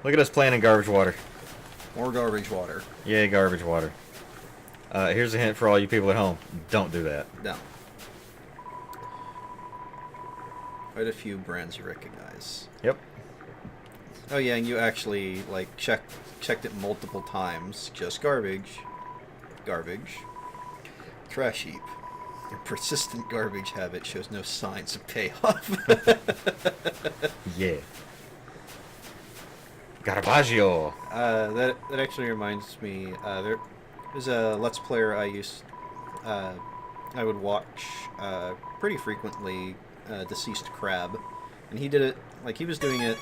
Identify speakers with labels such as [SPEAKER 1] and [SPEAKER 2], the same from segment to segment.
[SPEAKER 1] Look at us playing in garbage water.
[SPEAKER 2] More garbage water.
[SPEAKER 1] Yay, garbage water. Here's a hint for all you people at home. Don't do that.
[SPEAKER 2] No. Quite a few brands you recognize.
[SPEAKER 1] Yep.
[SPEAKER 2] Oh yeah, and you actually like checked it multiple times. Just garbage. Garbage. Trash heap. Your persistent garbage habit shows no signs of payoff.
[SPEAKER 1] Yeah. Garbaggio.
[SPEAKER 2] That actually reminds me. There's a Let's Player I would watch pretty frequently. Deceased Crab, and he did it like he was doing it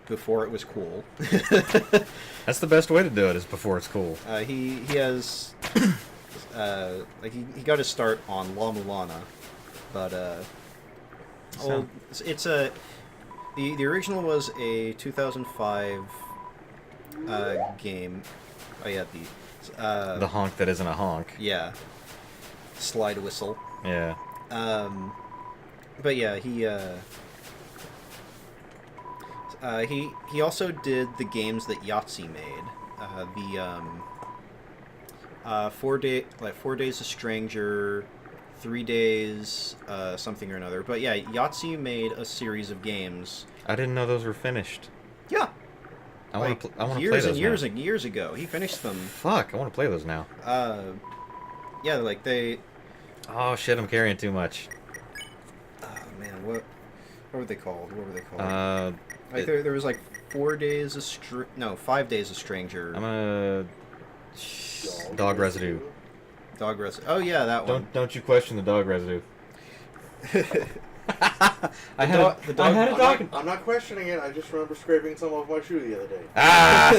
[SPEAKER 2] before it was cool.
[SPEAKER 1] That's the best way to do it, is before it's cool.
[SPEAKER 2] He has like he got his start on La Mulana, but it's a the original was a 2005 game. Oh yeah,
[SPEAKER 1] the honk that isn't a honk.
[SPEAKER 2] Yeah, slide whistle.
[SPEAKER 1] Yeah.
[SPEAKER 2] But yeah, he also did the games that Yahtzee made. The 4 Days a Stranger, 3 Days, something or another. But yeah, Yahtzee made a series of games.
[SPEAKER 1] I didn't know those were finished.
[SPEAKER 2] Yeah.
[SPEAKER 1] I want to play those
[SPEAKER 2] years and years
[SPEAKER 1] now.
[SPEAKER 2] and years ago, he finished them.
[SPEAKER 1] Fuck, I want to play those now.
[SPEAKER 2] Yeah, like they.
[SPEAKER 1] Oh shit, I'm carrying too much.
[SPEAKER 2] Man, what were they called? Like there was like 5 Days a Stranger.
[SPEAKER 1] I'm a dog residue.
[SPEAKER 2] Dog residue. Oh yeah, that one.
[SPEAKER 1] Don't you question the dog residue. I had a dog.
[SPEAKER 3] I'm not questioning it. I just remember scraping some off my shoe the other day.
[SPEAKER 1] Ah!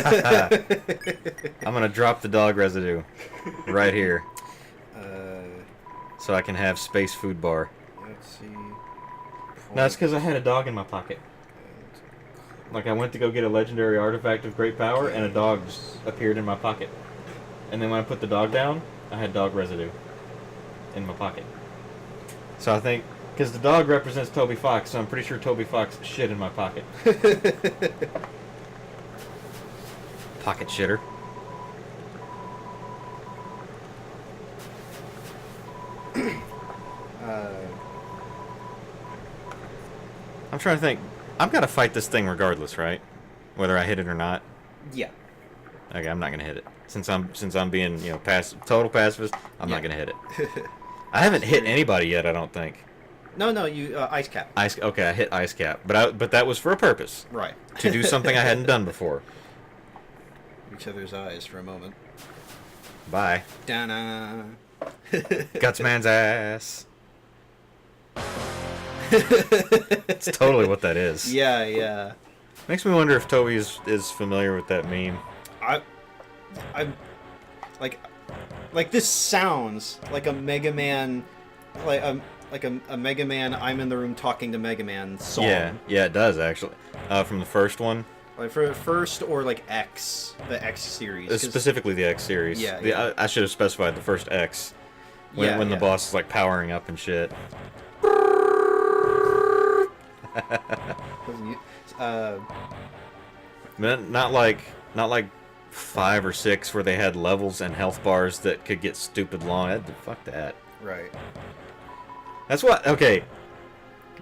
[SPEAKER 1] I'm gonna drop the dog residue right here, so I can have space food bar.
[SPEAKER 2] Let's see.
[SPEAKER 1] No, it's because I had a dog in my pocket. Like, I went to go get a legendary artifact of great power, and a dog just appeared in my pocket. And then when I put the dog down, I had dog residue in my pocket. So I think, because the dog represents Toby Fox, so I'm pretty sure Toby Fox shit in my pocket. Pocket shitter. I'm trying to think. I've got to fight this thing regardless, right? Whether I hit it or not.
[SPEAKER 2] Yeah.
[SPEAKER 1] Okay, I'm not gonna hit it. Since I'm being, total pacifist, I'm not gonna hit it. I haven't hit anybody yet, I don't think.
[SPEAKER 2] No, you ice cap.
[SPEAKER 1] Okay, I hit ice cap, but that was for a purpose.
[SPEAKER 2] Right.
[SPEAKER 1] To do something I hadn't done before.
[SPEAKER 2] Each other's eyes for a moment.
[SPEAKER 1] Bye.
[SPEAKER 2] Da-na.
[SPEAKER 1] Gutsman's ass. It's totally what that is.
[SPEAKER 2] Yeah.
[SPEAKER 1] Makes me wonder if Toby is familiar with that meme.
[SPEAKER 2] I'm like this sounds like a Mega Man, like a Mega Man. I'm in the room talking to Mega Man song.
[SPEAKER 1] Yeah, it does actually. From the first one.
[SPEAKER 2] Like for the first or like the X series.
[SPEAKER 1] Specifically the X series.
[SPEAKER 2] Yeah.
[SPEAKER 1] I should have specified the first X. When the boss is like powering up and shit. Not like 5 or 6 where they had levels and health bars that could get stupid long. Fuck that.
[SPEAKER 2] Right.
[SPEAKER 1] That's what. Okay.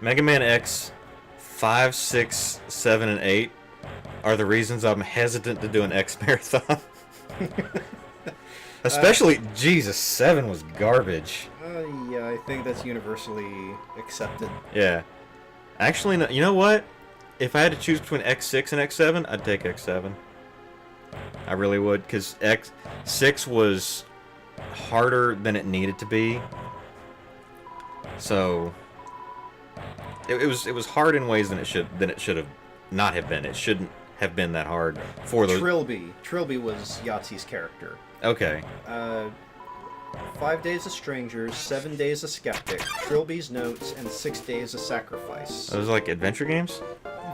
[SPEAKER 1] Mega Man X 5, 6, 7, and 8 are the reasons I'm hesitant to do an X marathon. Especially, Jesus, 7 was garbage.
[SPEAKER 2] Yeah, I think that's universally accepted.
[SPEAKER 1] Yeah. Actually, no, you know what? If I had to choose between X6 and X7, I'd take X7. I really would, because X6 was harder than it needed to be. So it was hard in ways than it should have not have been. It shouldn't have been that hard for those.
[SPEAKER 2] Trilby was Yahtzee's character.
[SPEAKER 1] Okay.
[SPEAKER 2] 5 Days a Stranger, 7 Days a Skeptic, Trilby's Notes, and 6 Days a Sacrifice.
[SPEAKER 1] Those are like adventure games?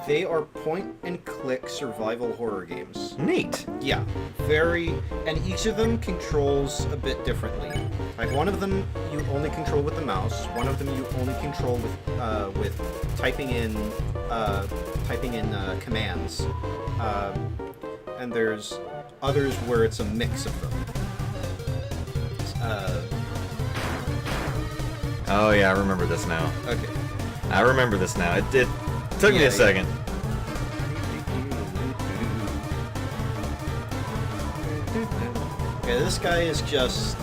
[SPEAKER 2] They are point-and-click survival horror games.
[SPEAKER 1] Neat.
[SPEAKER 2] Yeah, and each of them controls a bit differently. Like one of them you only control with the mouse. One of them you only control with typing in commands. And there's others where it's a mix of them.
[SPEAKER 1] Oh yeah, I remember this now.
[SPEAKER 2] Okay.
[SPEAKER 1] I remember this now. It took me a second.
[SPEAKER 2] Okay, this guy is just.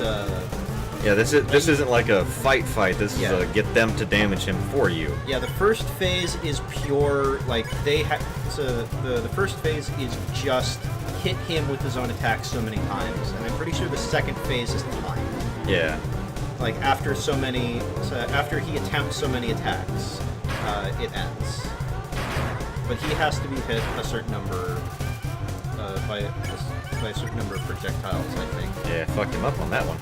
[SPEAKER 1] Yeah, this isn't like a fight. This is a get them to damage him for you.
[SPEAKER 2] Yeah, the first phase is pure. Like they have. So the first phase is just hit him with his own attack so many times, and I'm pretty sure the second phase is timed.
[SPEAKER 1] Yeah.
[SPEAKER 2] Like after he attempts so many attacks, it ends. But he has to be hit a certain number by a certain number of projectiles, I think.
[SPEAKER 1] Yeah, fucked him up on that one.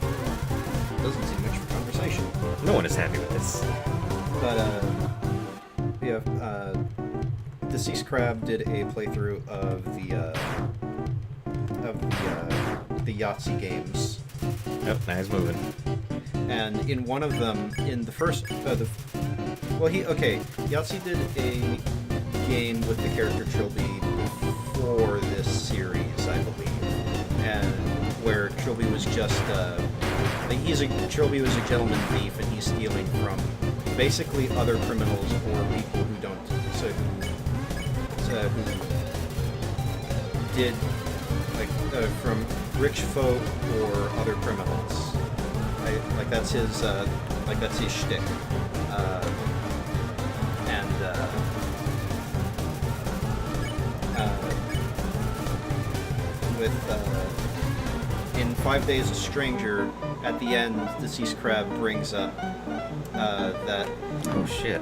[SPEAKER 2] Doesn't seem much for conversation.
[SPEAKER 1] No one is happy with this.
[SPEAKER 2] But Deceased Crab did a playthrough of the Yahtzee games.
[SPEAKER 1] Yep, now he's moving.
[SPEAKER 2] And in one of them, in the first, Yahtzee did a game with the character Trilby before this series, I believe, and where Trilby was just, Trilby was a gentleman thief, and he's stealing from basically other criminals or people who don't, who did, from rich folk or other criminals. That's his shtick. In 5 Days a Stranger, at the end, Deceased Crab brings up that.
[SPEAKER 1] Oh shit.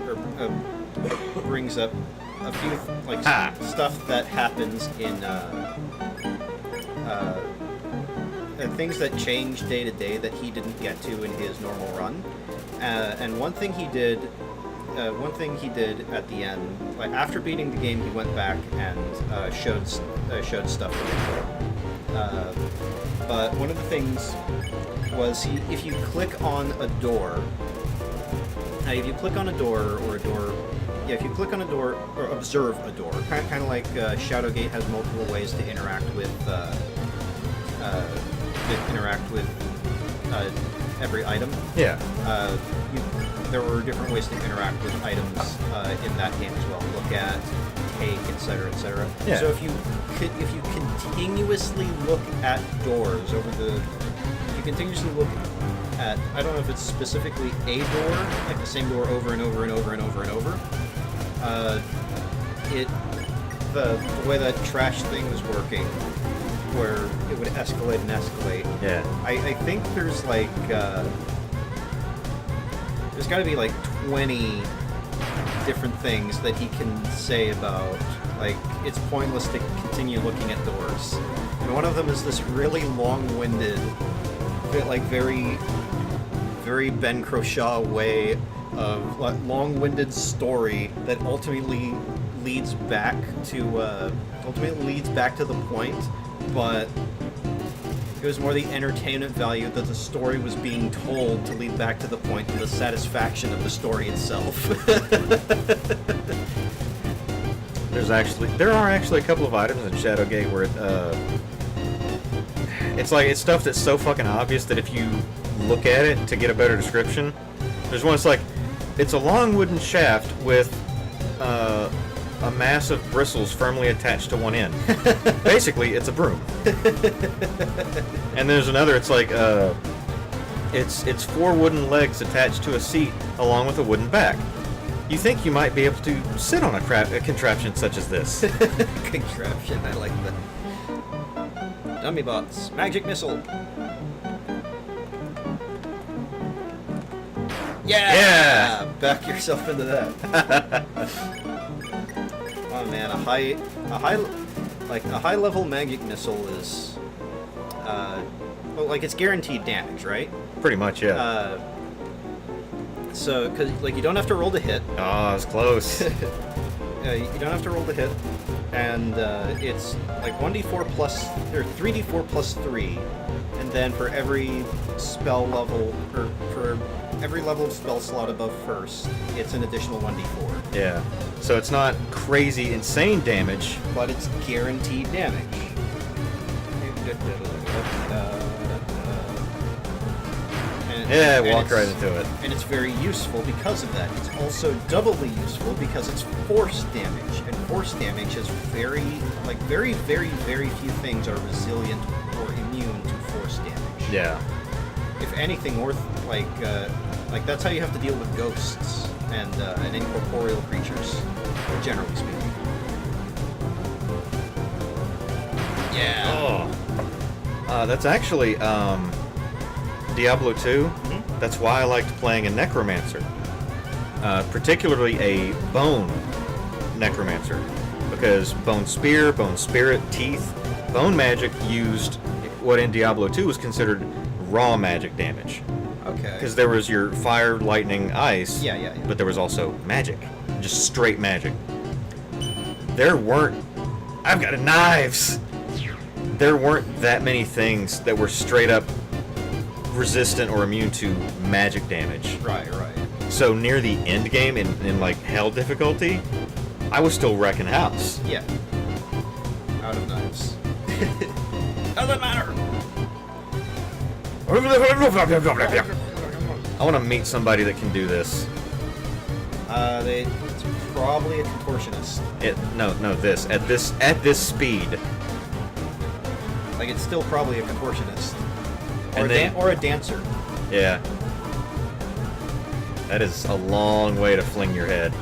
[SPEAKER 2] Brings up a few stuff that happens in things that change day to day that he didn't get to in his normal run. And one thing he did at the end, like after beating the game, he went back and showed stuff from before. But one of the things was if you click on a door, if you click on a door or observe a door, kind of like Shadowgate has multiple ways to interact with every item.
[SPEAKER 1] Yeah.
[SPEAKER 2] There were different ways to interact with items in that game as well. Look at, take, etc., etc.
[SPEAKER 1] Yeah.
[SPEAKER 2] So if you continuously look at doors I don't know if it's specifically a door, like the same door over and over and over and over and over. The way that trash thing was working, where it would escalate and escalate.
[SPEAKER 1] Yeah.
[SPEAKER 2] I think there's there's got to be 20 different things that he can say about it's pointless to continue looking at doors. And one of them is this really long-winded, very, very Ben Croshaw way of long-winded story that ultimately leads back to the point, but it was more the entertainment value that the story was being told to lead back to the point and the satisfaction of the story itself.
[SPEAKER 1] There are actually a couple of items in Shadowgate where it's stuff that's so fucking obvious that if you look at it to get a better description, there's one it's a long wooden shaft with a mass of bristles firmly attached to one end. Basically, it's a broom. And there's another, it's 4 wooden legs attached to a seat along with a wooden back. You think you might be able to sit on a contraption such as this.
[SPEAKER 2] Contraption, I like that. Dummy bots, magic missile. Yeah! Back yourself into that. Oh man, a high level magic missile is, it's guaranteed damage, right?
[SPEAKER 1] Pretty much, yeah.
[SPEAKER 2] So, because you don't have to roll to hit.
[SPEAKER 1] Oh, it's close.
[SPEAKER 2] You don't have to roll to hit, and it's 1d4 plus or 3d4 plus 3, and then for every spell level, or for every level of spell slot above first, it's an additional 1d4.
[SPEAKER 1] Yeah. So it's not crazy, insane damage.
[SPEAKER 2] But it's guaranteed damage.
[SPEAKER 1] Yeah, walk
[SPEAKER 2] it's-
[SPEAKER 1] right into it.
[SPEAKER 2] And it's very useful because of that. It's also doubly useful because it's force damage. And force damage is very, very few things are resilient or immune to force damage.
[SPEAKER 1] Yeah.
[SPEAKER 2] If anything, like that's how you have to deal with ghosts and incorporeal creatures, generally speaking. Yeah.
[SPEAKER 1] Oh. That's actually Diablo 2.
[SPEAKER 2] Mhm.
[SPEAKER 1] That's why I liked playing a necromancer, particularly a bone necromancer, because bone spear, bone spirit, teeth, bone magic used what in Diablo 2 was considered raw magic damage.
[SPEAKER 2] Okay.
[SPEAKER 1] Because there was your fire, lightning, ice.
[SPEAKER 2] Yeah.
[SPEAKER 1] But there was also magic. Just straight magic. There weren't... I've got knives! There weren't that many things that were straight up resistant or immune to magic damage.
[SPEAKER 2] Right.
[SPEAKER 1] So near the end game, in like hell difficulty, I was still wrecking house.
[SPEAKER 2] Yeah. Out of knives. Doesn't matter.
[SPEAKER 1] I want to meet somebody that can do this.
[SPEAKER 2] It's probably a contortionist.
[SPEAKER 1] At this speed.
[SPEAKER 2] Like, it's still probably a contortionist.
[SPEAKER 1] And
[SPEAKER 2] Or a dancer.
[SPEAKER 1] Yeah. That is a long way to fling your head.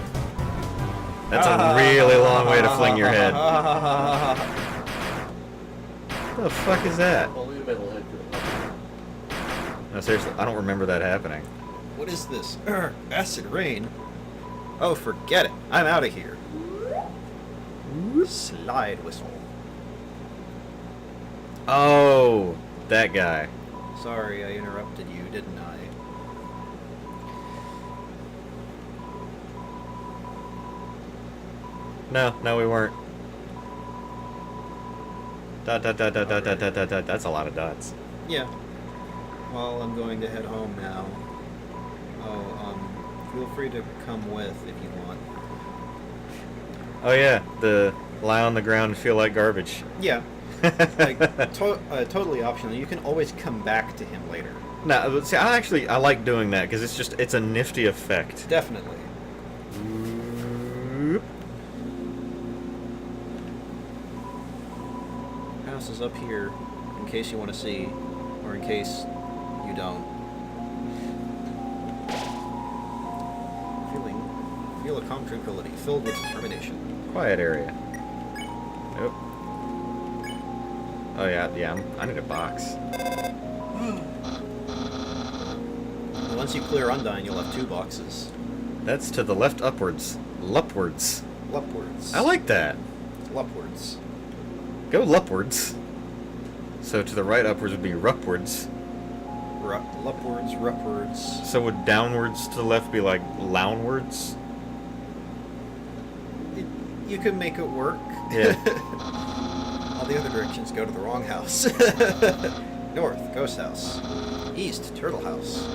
[SPEAKER 1] That's a really long way to fling your head. What the fuck is that?
[SPEAKER 3] Only the metal head could.
[SPEAKER 1] No, seriously, I don't remember that happening.
[SPEAKER 2] What is this? Acid rain? Oh, forget it. I'm out of here. Slide whistle.
[SPEAKER 1] Oh, that guy.
[SPEAKER 2] Sorry, I interrupted you, didn't I?
[SPEAKER 1] No, we weren't. Dot. That's a lot of dots.
[SPEAKER 2] Yeah. Well, I'm going to head home now. Feel free to come with if you want.
[SPEAKER 1] Oh yeah, the lie on the ground and feel like garbage.
[SPEAKER 2] Yeah. Totally optional. You can always come back to him later.
[SPEAKER 1] No, see, I like doing that because it's a nifty effect.
[SPEAKER 2] Definitely. House is up here, in case you want to see, or in case you don't. Feel a calm tranquility, filled with determination.
[SPEAKER 1] Quiet area. Nope. Oh yeah. I need a box.
[SPEAKER 2] Once you clear Undyne, you'll have 2 boxes.
[SPEAKER 1] That's to the left upwards. Lupwards.
[SPEAKER 2] Lupwards.
[SPEAKER 1] I like that.
[SPEAKER 2] Lupwards.
[SPEAKER 1] Go lupwards. So to the right upwards would be rupwards.
[SPEAKER 2] Lupwards, rupwards.
[SPEAKER 1] So would downwards to the left be like lounwards?
[SPEAKER 2] You can make it work.
[SPEAKER 1] Yeah.
[SPEAKER 2] All the other directions go to the wrong house. North, ghost house. East, turtle house.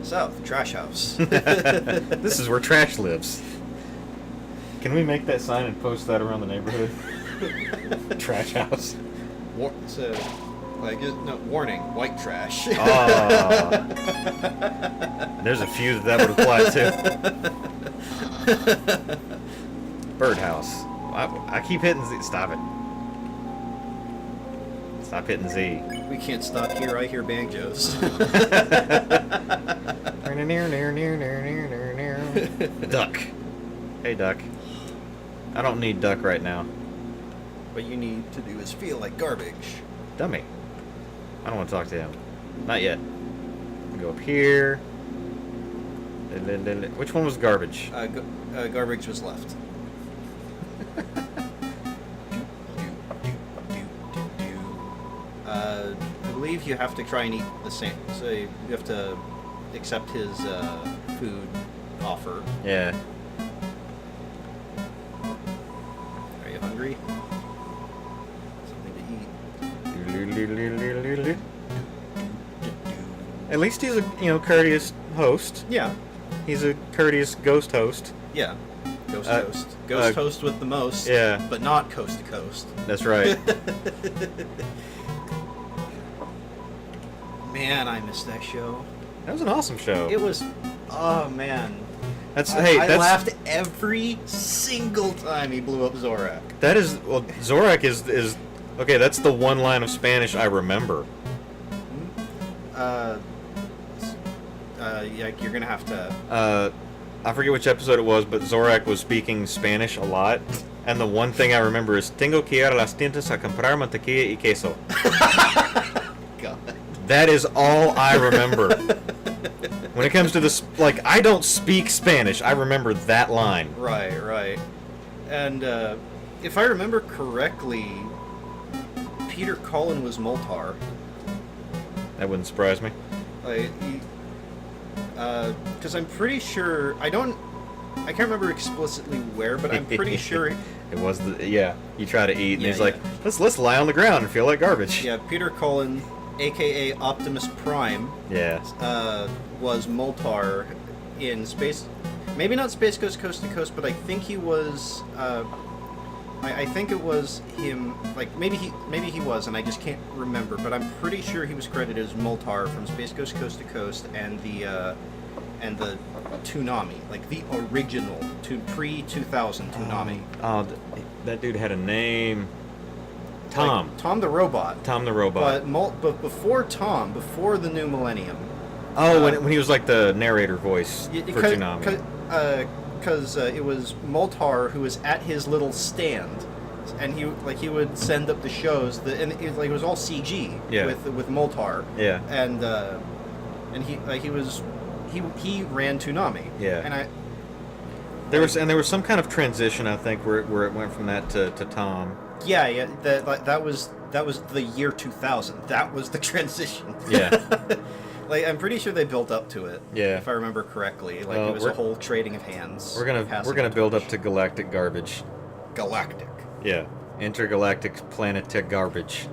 [SPEAKER 2] South, trash house.
[SPEAKER 1] This is where trash lives. Can we make that sign and post that around the neighborhood? Trash house.
[SPEAKER 2] Warning, white trash.
[SPEAKER 1] There's a few that would apply to. Birdhouse. I keep hitting Z. Stop it. Stop hitting Z.
[SPEAKER 2] We can't stop here. I hear banjos.
[SPEAKER 1] Duck. Hey, duck. I don't need duck right now.
[SPEAKER 2] What you need to do is feel like garbage.
[SPEAKER 1] Dummy. I don't want to talk to him. Not yet. Go up here. Which one was garbage?
[SPEAKER 2] Garbage was left. I believe you have to try and eat the same. So you have to accept his food offer.
[SPEAKER 1] Yeah.
[SPEAKER 2] Are you hungry? Something to eat.
[SPEAKER 1] At least he's a courteous host.
[SPEAKER 2] Yeah.
[SPEAKER 1] He's a courteous ghost host.
[SPEAKER 2] Yeah. Ghost host. Ghost host with the most.
[SPEAKER 1] Yeah.
[SPEAKER 2] But not coast to coast.
[SPEAKER 1] That's right.
[SPEAKER 2] Man, I missed that show.
[SPEAKER 1] That was an awesome show.
[SPEAKER 2] It was. Oh man.
[SPEAKER 1] That's
[SPEAKER 2] I laughed every single time he blew up Zorak.
[SPEAKER 1] That is Zorak is okay. That's the one line of Spanish I remember.
[SPEAKER 2] Yeah, you're gonna have to.
[SPEAKER 1] I forget which episode it was, but Zorak was speaking Spanish a lot, and the one thing I remember is "Tengo que ir a las tiendas a comprar mantequilla y queso."
[SPEAKER 2] God.
[SPEAKER 1] That is all I remember. When it comes to this, like, I don't speak Spanish. I remember that line.
[SPEAKER 2] Right. And if I remember correctly, Peter Cullen was Moltar.
[SPEAKER 1] That wouldn't surprise me.
[SPEAKER 2] Like, because I'm pretty sure I can't remember explicitly where, but I'm pretty sure
[SPEAKER 1] It was you try to eat, and
[SPEAKER 2] Yeah,
[SPEAKER 1] he's like,
[SPEAKER 2] yeah.
[SPEAKER 1] let's lie on the ground and feel like garbage.
[SPEAKER 2] yeah, Peter Cullen, aka Optimus Prime,
[SPEAKER 1] Yeah.
[SPEAKER 2] was Moltar in Space. Maybe not Space Ghost Coast to Coast, but I think he was. I think it was him. Like maybe he was, and I just can't remember. But I'm pretty sure he was credited as Moltar from Space Ghost Coast to Coast and the Toonami, like the original pre-2000 Toonami.
[SPEAKER 1] Oh, that dude had a name. Tom.
[SPEAKER 2] Like, Tom the Robot.
[SPEAKER 1] Tom the Robot.
[SPEAKER 2] But before before the new millennium.
[SPEAKER 1] Oh, when he was like the narrator voice for Toonami.
[SPEAKER 2] Because it was Moltar who was at his little stand, and he would send up the shows, and it was all CG with Moltar.
[SPEAKER 1] Yeah.
[SPEAKER 2] And he ran Toonami.
[SPEAKER 1] Yeah.
[SPEAKER 2] And
[SPEAKER 1] there was some kind of transition, I think, where it went from that to Tom.
[SPEAKER 2] Yeah. That was the year 2000. That was the transition.
[SPEAKER 1] Yeah.
[SPEAKER 2] Like, I'm pretty sure they built up to it.
[SPEAKER 1] Yeah.
[SPEAKER 2] If I remember correctly. Like,
[SPEAKER 1] Well,
[SPEAKER 2] it was a whole trading of hands.
[SPEAKER 1] We're gonna build up to galactic garbage.
[SPEAKER 2] Galactic.
[SPEAKER 1] Yeah. Intergalactic planet garbage.